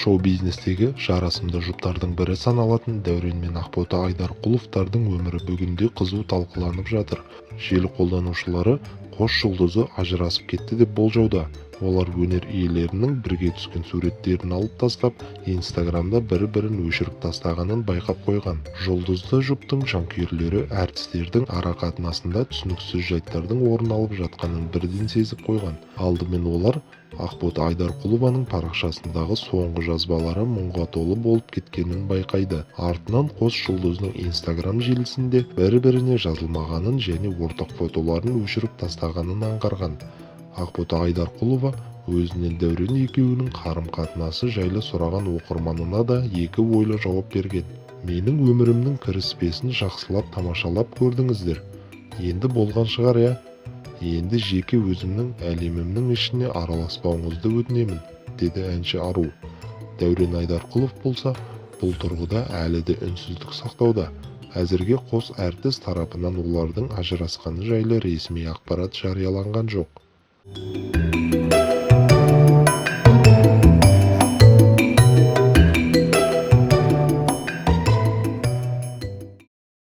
шоу-бизнестегі жарасымды жұптардың бірі саналатын Дәурен мен Ақбота Айдарқұловтардың өмірі бүгінде қызу талқыланып жатыр. Желі қолданушылары қос жұлдызы ажырасып кетті деп болжауда. Олар өнер иелерінің бірге түскен суреттерін алып тастап, Инстаграмда бір-бірін өшіріп тастағанын байқап қойған. Жұлдызды жұптың жанкүйерлері әртістердің арақатынасында түсініксіз жайттардың орын алып жатқанын бірден сезіп қойған. Алдымен олар Ақбота Айдарқұлованың парақшасындағы соңғы жазбалары мұңға толы болып кеткенін байқайды. Артынан қос жұлдыздың Инстаграм желісінде бір-біріне жазылмағанын және ортақ фотоларын өшіріп тастағанын аңғарған. Ақбота Айдарқұлова өзінен Дәурен екеуінің қарым-қатынасы жайлы сұраған оқырманына да екі ойлы жауап берген. Менің өмірімнің кіріспесін жақсылап тамашалап көрдіңіздер. Енді болған шығар, я? Енді жеке өзімнің әлемімнің ішіне араласпауыңызды өтінемін, деді әнші Ару. Дәурен Айдарқұлов болса, бұл тұрғыда әлі де үнсіздік сақтауда. Әзірге қос әртіс тарапынан олардың ажырасқаны жайлы ресми ақпарат жарияланған жоқ.